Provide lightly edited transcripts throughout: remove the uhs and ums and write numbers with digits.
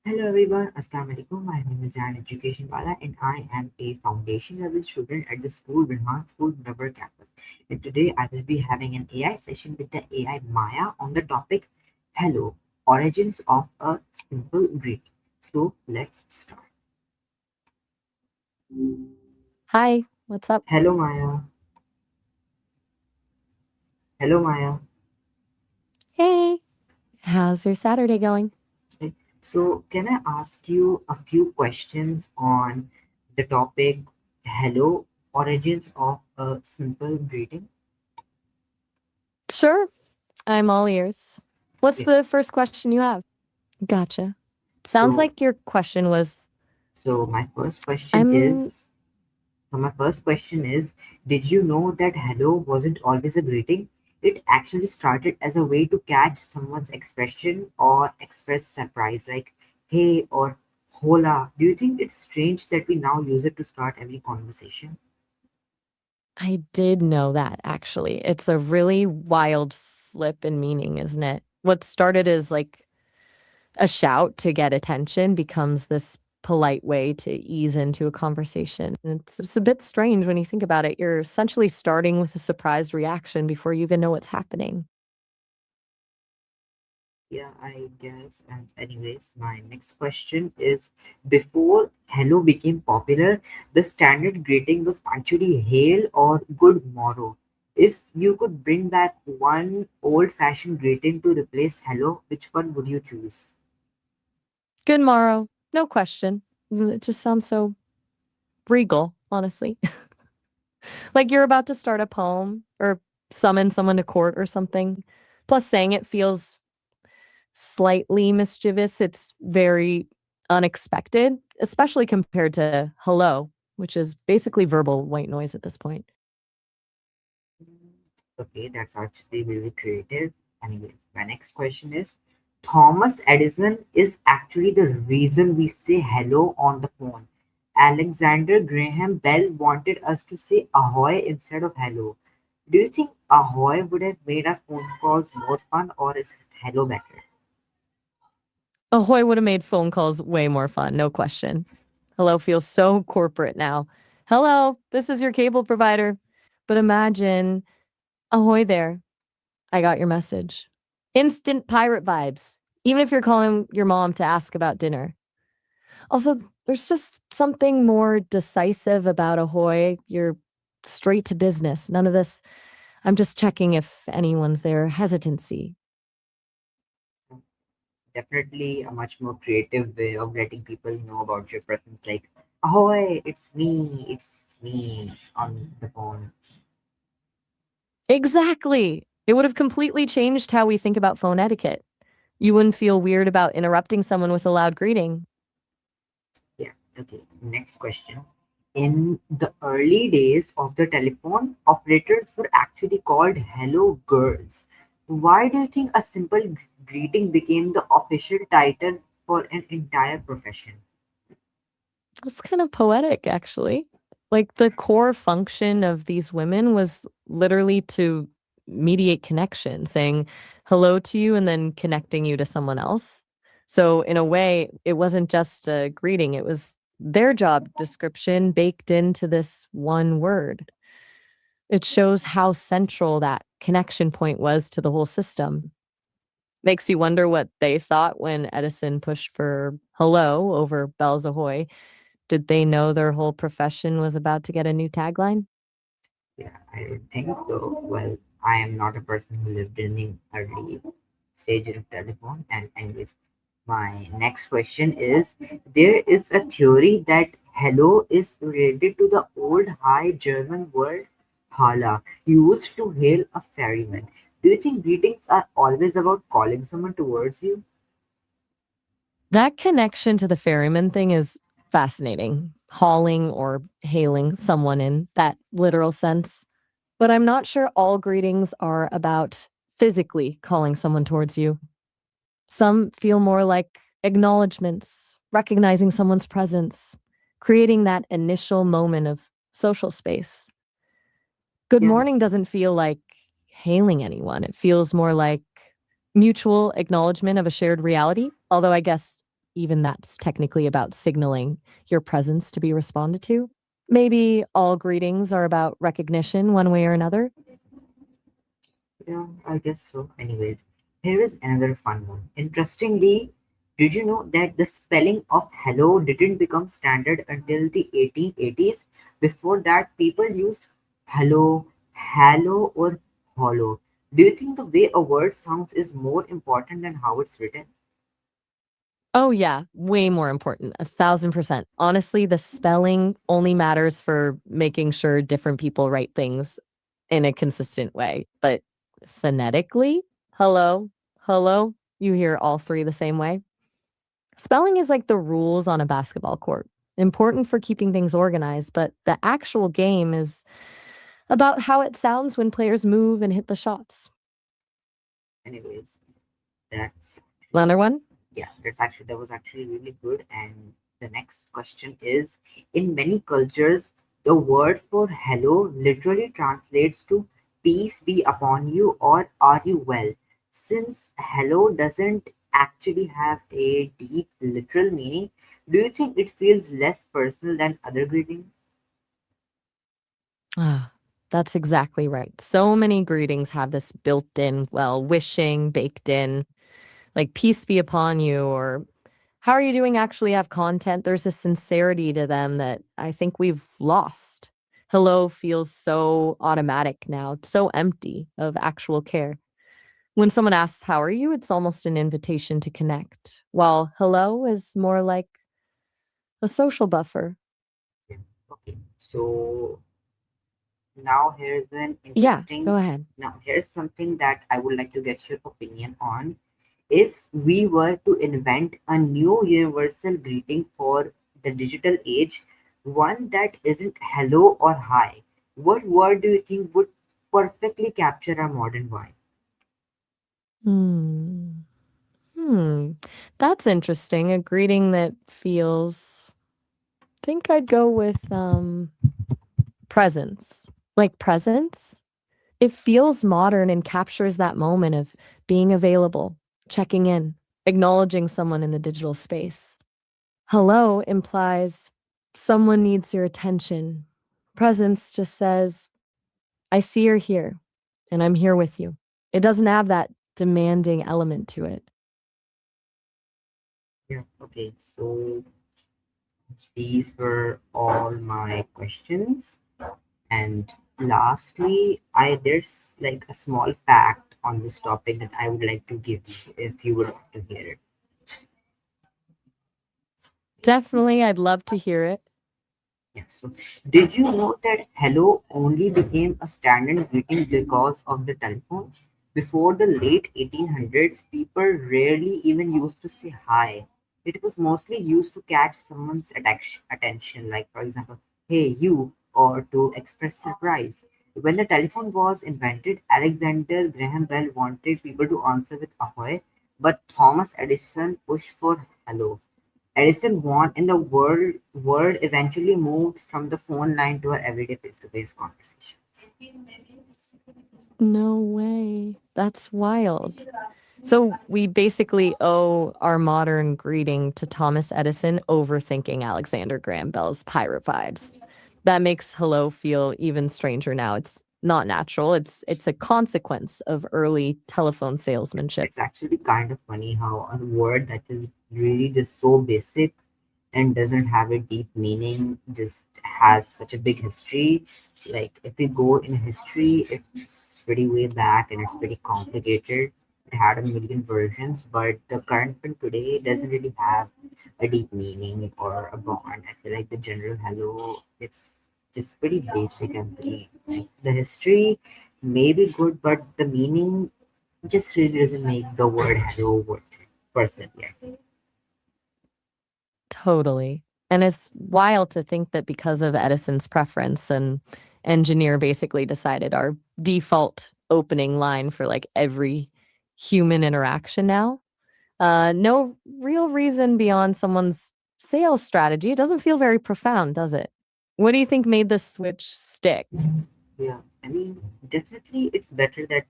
Hello everyone, Assalamu alaikum. My name is Jan Education Wala and I am a foundation level student at the school Birman School Rubber campus. And today I will be having an AI session with the AI Maya on the topic Hello, origins of a simple greeting. So let's start. Hi, what's up? Hello Maya. Hello Maya. Hey, how's your Saturday going? Okay, so can I ask you a few questions on the topic Hello, origins of a simple greeting? Sure, I'm all ears. What's Okay, the first question you have? Gotcha. Sounds so like your question was So my first question I'm is, did you know that hello wasn't always a greeting? It actually started as a way to catch someone's expression or express surprise, like hey or hola. Do you think it's strange that we now use it to start every conversation? I did know that actually. It's a really wild flip in meaning, isn't it? What started as like a shout to get attention becomes this polite way to ease into a conversation. And it's a bit strange when you think about it. You're essentially starting with a surprised reaction before you even know what's happening. Yeah, I guess. And anyways, my next question is, before hello became popular, the standard greeting was actually hail or good morrow. If you could bring back one old-fashioned greeting to replace hello, which one would you choose? Good morrow. No question. It just sounds so regal, honestly. Like you're about to start a poem or summon someone to court or something. Plus, saying it feels slightly mischievous. It's very unexpected, especially compared to hello, which is basically verbal white noise at this point. Okay, that's actually really creative. Anyways, my next question is, Thomas Edison is actually the reason we say hello on the phone. Alexander Graham Bell wanted us to say ahoy instead of hello. Do you think ahoy would have made our phone calls more fun or is hello better? Ahoy would have made phone calls way more fun, no question. Hello feels so corporate now. Hello, this is your cable provider. But imagine, ahoy there. I got your message. Instant pirate vibes, even if you're calling your mom to ask about dinner. Also, there's just something more decisive about Ahoy. You're straight to business. None of this, I'm just checking if anyone's there hesitancy. Definitely a much more creative way of letting people know about your presence, like ahoy, it's me on the phone. Exactly. It would have completely changed how we think about phone etiquette. You wouldn't feel weird about interrupting someone with a loud greeting. Yeah, okay. Next question. In the early days of the telephone, operators were actually called hello girls. Why do you think a simple greeting became the official title for an entire profession? It's kind of poetic, actually. Like the core function of these women was literally to mediate connection, saying hello to you and then connecting you to someone else. So, in a way, it wasn't just a greeting, it was their job description baked into this one word. It shows how central that connection point was to the whole system. Makes you wonder what they thought when Edison pushed for hello over Bells Ahoy. Did they know their whole profession was about to get a new tagline? Yeah, I don't think so. Well, I am not a person who lived in the early stage of telephone. And anyways, my next question is, there is a theory that hello is related to the old High German word hala, used to hail a ferryman. Do you think greetings are always about calling someone towards you? That connection to the ferryman thing is fascinating. Hauling or hailing someone in that literal sense. But I'm not sure all greetings are about physically calling someone towards you. Some feel more like acknowledgments, recognizing someone's presence, creating that initial moment of social space. Good Yeah, morning doesn't feel like hailing anyone. It feels more like mutual acknowledgement of a shared reality. Although I guess even that's technically about signaling your presence to be responded to. Maybe all greetings are about recognition one way or another. Yeah, I guess so. Anyways, here is another fun one. Interestingly, did you know that the spelling of hello didn't become standard until the 1880s? Before that, people used hello, hello, or hollow. Do you think the way a word sounds is more important than how it's written? Oh, yeah, way more important, 1000%. Honestly, the spelling only matters for making sure different people write things in a consistent way. But phonetically, hello, hello, you hear all three the same way. Spelling is like the rules on a basketball court, important for keeping things organized, but the actual game is about how it sounds when players move and hit the shots. Anyways, that's Another one? yeah, that was actually really good. And the next question is, in many cultures, the word for hello literally translates to peace be upon you or are you well. Since hello doesn't actually have a deep literal meaning, do you think it feels less personal than other greetings? Ah, that's exactly right. So many greetings have this built in, well, wishing baked in, like peace be upon you or how are you doing actually have content. There's a sincerity to them that I think we've lost. Hello feels so automatic now, so empty of actual care. When someone asks, how are you? It's almost an invitation to connect, while hello is more like a social buffer. Yeah. Okay, so now here's an Yeah, interesting go ahead. now here's something that I would like to get your opinion on. If we were to invent a new universal greeting for the digital age, one that isn't hello or hi, what word do you think would perfectly capture our modern vibe? Hmm. Hmm. That's interesting. A greeting that feels think I'd go with presence. Like presence. It feels modern and captures that moment of being available, checking in, acknowledging someone in the digital space. Hello implies someone needs your attention. Presence just says, I see you're here and I'm here with you. It doesn't have that demanding element to it. Yeah, okay, so these were all my questions. And lastly, I there's like a small fact on this topic that I would like to give you if you would like to hear it. Definitely, I'd love to hear it. Yeah, so did you know that hello only became a standard greeting because of the telephone? Before the late 1800s, people rarely even used to say hi. It was mostly used to catch someone's attention, like, for example, hey, you, or to express surprise. When the telephone was invented, Alexander Graham Bell wanted people to answer with ahoy, but Thomas Edison pushed for hello. Edison won, and the world eventually moved from the phone line to our everyday face-to-face conversations. No way. That's wild. So we basically owe our modern greeting to Thomas Edison overthinking Alexander Graham Bell's pirate vibes. That makes hello feel even stranger now. It's not natural. It's a consequence of early telephone salesmanship. It's actually kind of funny how a word that is really just so basic and doesn't have a deep meaning just has such a big history. Like if we go in history, it's pretty way back and it's pretty complicated. It had a million versions, but the current one today doesn't really have a deep meaning or a bond. I feel like the general hello, it's just pretty basic and pretty like the history may be good, but the meaning just really doesn't make the word hello worth it, personally. I think. Totally. And it's wild to think that because of Edison's preference, an engineer basically decided our default opening line for like every human interaction now. No real reason beyond someone's sales strategy. It doesn't feel very profound, does it? What do you think made this switch stick? Yeah, I mean, definitely it's better that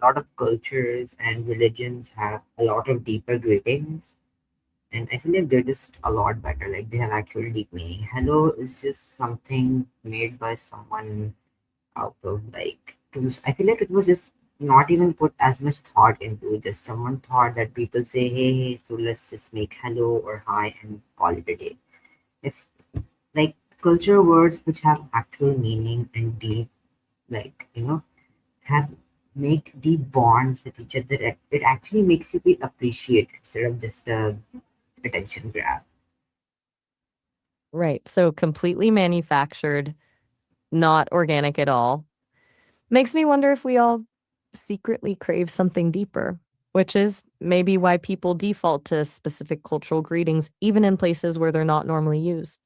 a lot of cultures and religions have a lot of deeper greetings. And I feel like they're just a lot better. Like they have actual deep meaning. Hello is just something made by someone out of like tools. I feel like it was just not even put as much thought into it. Just someone thought that people say, hey, so let's just make hello or hi and call it a day. If like culture words which have actual meaning and deep, like, have make deep bonds with each other, it actually makes you feel appreciated instead of just a attention grab. Right. So completely manufactured, not organic at all. Makes me wonder if we all secretly crave something deeper, which is maybe why people default to specific cultural greetings, even in places where they're not normally used.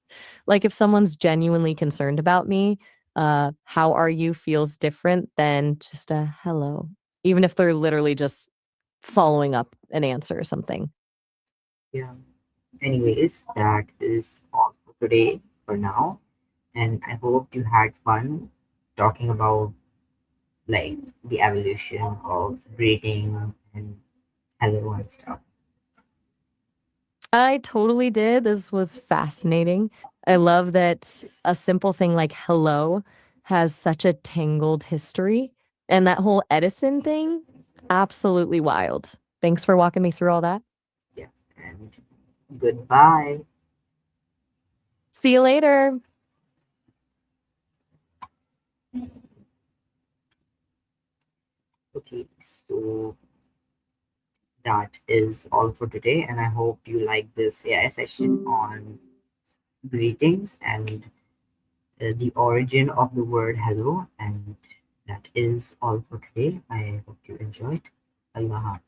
Like if someone's genuinely concerned about me, how are you feels different than just a hello, even if they're literally just following up an answer or something. Yeah. Anyways, that is all for today for now. And I hope you had fun talking about like the evolution of greeting and hello and stuff. I totally did. This was fascinating. I love that a simple thing like hello has such a tangled history. And that whole Edison thing, absolutely wild. Thanks for walking me through all that. Yeah. And goodbye. See you later. Okay, so that is all for today, and I hope you like this AI session on greetings and the origin of the word hello. And that is all for today. I hope you enjoyed. Allah Hafiz.